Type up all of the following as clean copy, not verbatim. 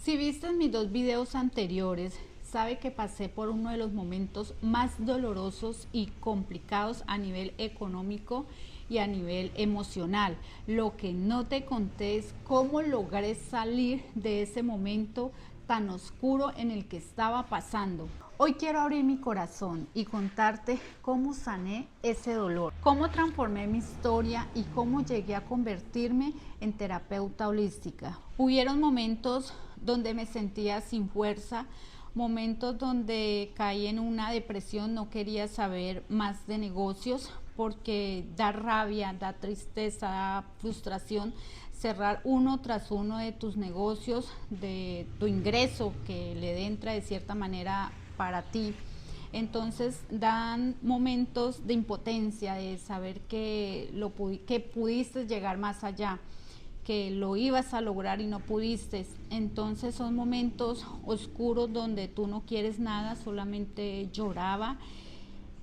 Si viste mis dos videos anteriores, sabe que pasé por uno de los momentos más dolorosos y complicados a nivel económico y a nivel emocional. Lo que no te conté es cómo logré salir de ese momento tan oscuro en el que estaba pasando. Hoy quiero abrir mi corazón y contarte cómo sané ese dolor, cómo transformé mi historia y cómo llegué a convertirme en terapeuta holística. Hubieron momentos donde me sentía sin fuerza, momentos donde caí en una depresión, no quería saber más de negocios porque da rabia, da tristeza, da frustración cerrar uno tras uno de tus negocios, de tu ingreso que le entra de cierta manera para ti. Entonces dan momentos de impotencia, de saber que pudiste llegar más allá, que lo ibas a lograr y no pudiste. Entonces son momentos oscuros donde tú no quieres nada, solamente lloraba.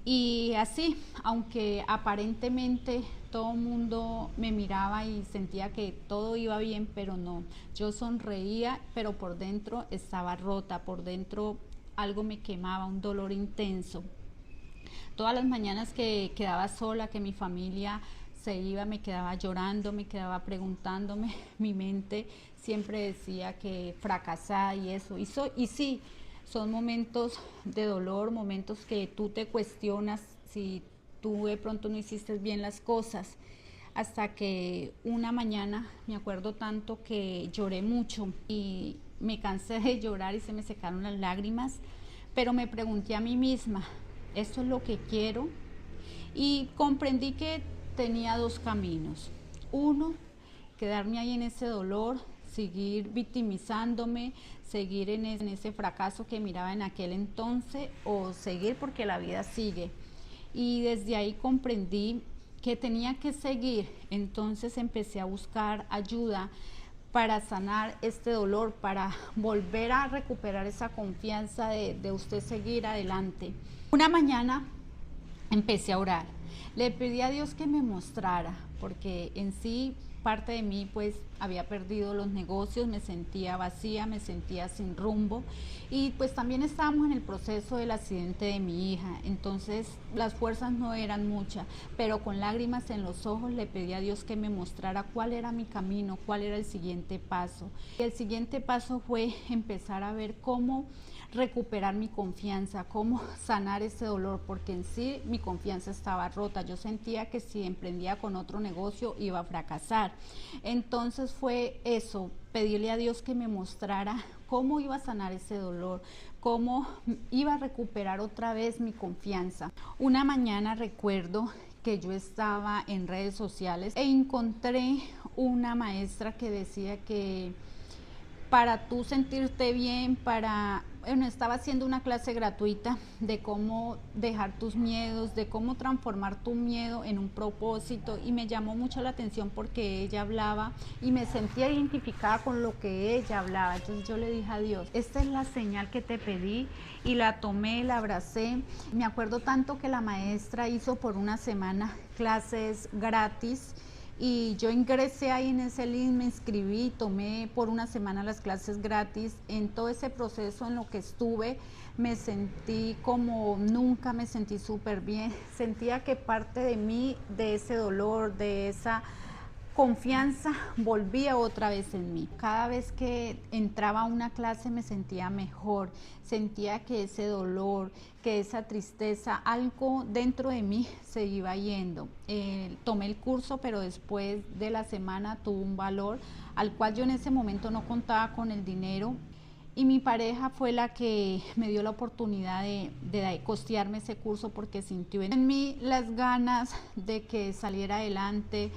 Y así, aunque aparentemente todo el mundo me miraba y sentía que todo iba bien, pero no, yo sonreía, pero por dentro estaba rota, por dentro algo me quemaba, un dolor intenso. Todas las mañanas que quedaba sola, que mi familia se iba, me quedaba llorando, me quedaba preguntándome, mi mente siempre decía que fracasada y eso, y sí, son momentos de dolor, momentos que tú te cuestionas si tú de pronto no hiciste bien las cosas, hasta que una mañana me acuerdo tanto que lloré mucho y me cansé de llorar y se me secaron las lágrimas, pero me pregunté a mí misma, ¿esto es lo que quiero? Y comprendí que tenía dos caminos. Uno, quedarme ahí en ese dolor, seguir victimizándome, seguir en ese fracaso que miraba en aquel entonces, o seguir porque la vida sigue. Y desde ahí comprendí que tenía que seguir. Entonces empecé a buscar ayuda para sanar este dolor, para volver a recuperar esa confianza de usted seguir adelante. Una mañana empecé a orar. Le pedí a Dios que me mostrara, porque en sí parte de mí pues había perdido los negocios, me sentía vacía, me sentía sin rumbo y pues también estábamos en el proceso del accidente de mi hija, entonces las fuerzas no eran muchas, pero con lágrimas en los ojos le pedí a Dios que me mostrara cuál era mi camino, cuál era el siguiente paso. Y el siguiente paso fue empezar a ver cómo recuperar mi confianza, cómo sanar ese dolor, porque en sí mi confianza estaba rota. Yo sentía que si emprendía con otro negocio iba a fracasar. Entonces fue eso, pedirle a Dios que me mostrara cómo iba a sanar ese dolor, cómo iba a recuperar otra vez mi confianza. Una mañana recuerdo que yo estaba en redes sociales e encontré una maestra que decía que para tú sentirte bien, estaba haciendo una clase gratuita de cómo dejar tus miedos, de cómo transformar tu miedo en un propósito y me llamó mucho la atención porque ella hablaba y me sentía identificada con lo que ella hablaba. Entonces yo le dije a Dios, esta es la señal que te pedí y la tomé, la abracé. Me acuerdo tanto que la maestra hizo por una semana clases gratis y yo ingresé ahí en ese link, me inscribí, tomé por una semana las clases gratis. En todo ese proceso en lo que estuve me sentí como nunca, me sentí súper bien, sentía que parte de mí, de ese dolor, de esa confianza volvía otra vez en mí. Cada vez que entraba a una clase me sentía mejor, sentía que ese dolor, que esa tristeza, algo dentro de mí se iba yendo. Tomé el curso, pero después de la semana tuvo un valor al cual yo en ese momento no contaba con el dinero. Y mi pareja fue la que me dio la oportunidad de costearme ese curso porque sintió en mí las ganas de que saliera adelante.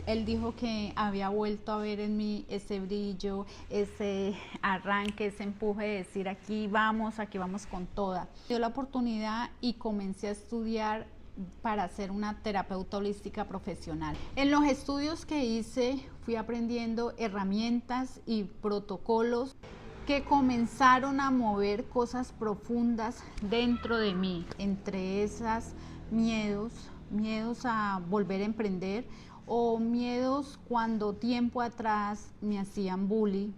Él dijo que había vuelto a ver en mí ese brillo, ese arranque, ese empuje de decir aquí vamos con toda. Me dio la oportunidad y comencé a estudiar para ser una terapeuta holística profesional. En los estudios que hice fui aprendiendo herramientas y protocolos que comenzaron a mover cosas profundas dentro de mí, entre esas miedos a volver a emprender o miedos cuando tiempo atrás me hacían bullying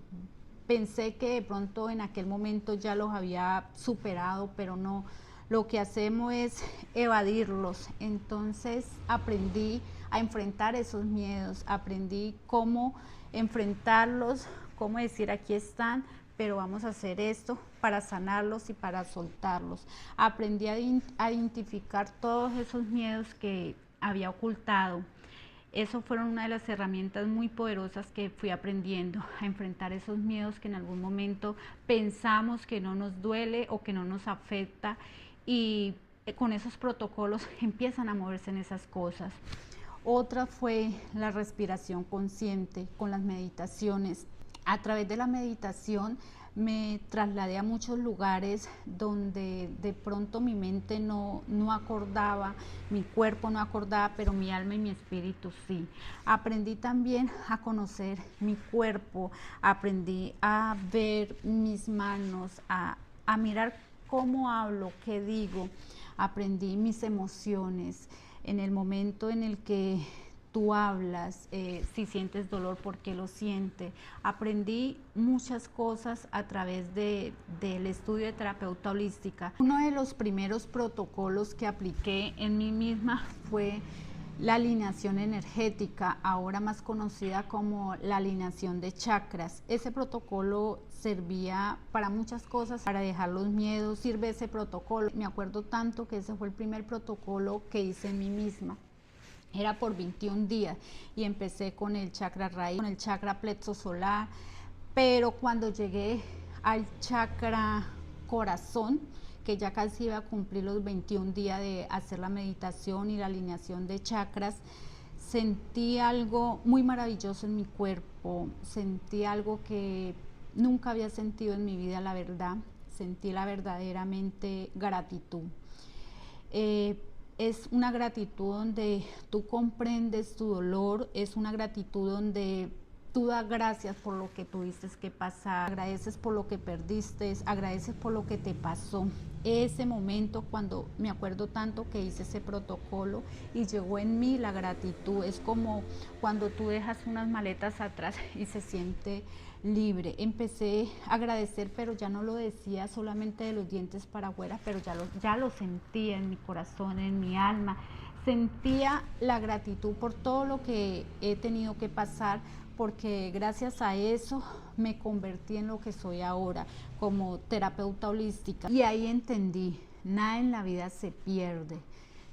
pensé que de pronto en aquel momento ya los había superado, pero no. Lo que hacemos es evadirlos. Entonces aprendí a enfrentar esos miedos, aprendí cómo enfrentarlos, cómo decir aquí están, pero vamos a hacer esto para sanarlos y para soltarlos. Aprendí a identificar todos esos miedos que había ocultado. Eso fueron una de las herramientas muy poderosas que fui aprendiendo, a enfrentar esos miedos que en algún momento pensamos que no nos duele o que no nos afecta, y con esos protocolos empiezan a moverse en esas cosas. Otra fue la respiración consciente con las meditaciones. A través de la meditación me trasladé a muchos lugares donde de pronto mi mente no acordaba, mi cuerpo no acordaba, pero mi alma y mi espíritu sí. Aprendí también a conocer mi cuerpo, aprendí a ver mis manos, a mirar cómo hablo, qué digo. Aprendí mis emociones. En el momento en el que tú hablas, si sientes dolor, ¿por qué lo sientes? Aprendí muchas cosas a través del estudio de terapeuta holística. Uno de los primeros protocolos que apliqué en mí misma fue la alineación energética, ahora más conocida como la alineación de chakras. Ese protocolo servía para muchas cosas, para dejar los miedos, sirve ese protocolo. Me acuerdo tanto que ese fue el primer protocolo que hice en mí misma. Era por 21 días y empecé con el chakra raíz, con el chakra plexo solar, pero cuando llegué al chakra corazón, que ya casi iba a cumplir los 21 días de hacer la meditación y la alineación de chakras, sentí algo muy maravilloso en mi cuerpo, sentí algo que nunca había sentido en mi vida, la verdad, sentí la verdaderamente gratitud. Es una gratitud donde tú comprendes tu dolor, es una gratitud donde tú das gracias por lo que tuviste que pasar, agradeces por lo que perdiste, agradeces por lo que te pasó. Ese momento, cuando me acuerdo tanto que hice ese protocolo y llegó en mí la gratitud, es como cuando tú dejas unas maletas atrás y se siente libre. Empecé a agradecer, pero ya no lo decía solamente de los dientes para afuera, pero ya lo sentía en mi corazón, en mi alma. Sentía la gratitud por todo lo que he tenido que pasar, porque gracias a eso me convertí en lo que soy ahora, como terapeuta holística. Y ahí entendí, nada en la vida se pierde,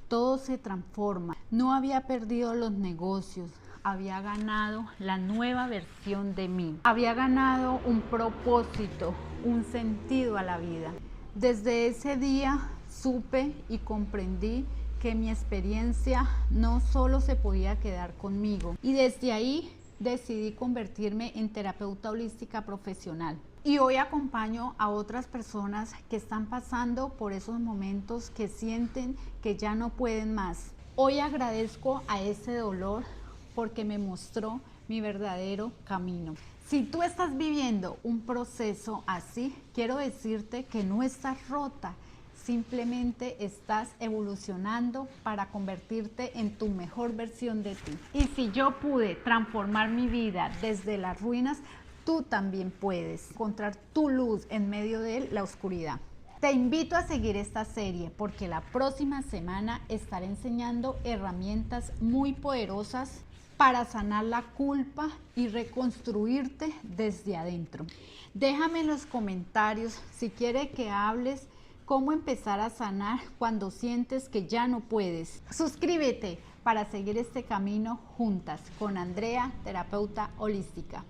todo se transforma. No había perdido los negocios, había ganado la nueva versión de mí. Había ganado un propósito, un sentido a la vida. Desde ese día supe y comprendí que mi experiencia no solo se podía quedar conmigo. Y desde ahí decidí convertirme en terapeuta holística profesional. Y hoy acompaño a otras personas que están pasando por esos momentos que sienten que ya no pueden más. Hoy agradezco a ese dolor porque me mostró mi verdadero camino. Si tú estás viviendo un proceso así, quiero decirte que no estás rota, simplemente estás evolucionando para convertirte en tu mejor versión de ti. Y si yo pude transformar mi vida desde las ruinas, tú también puedes encontrar tu luz en medio de la oscuridad. Te invito a seguir esta serie porque la próxima semana estaré enseñando herramientas muy poderosas para sanar la culpa y reconstruirte desde adentro. Déjame en los comentarios si quieres que hables cómo empezar a sanar cuando sientes que ya no puedes. Suscríbete para seguir este camino juntas con Andrea, terapeuta holística.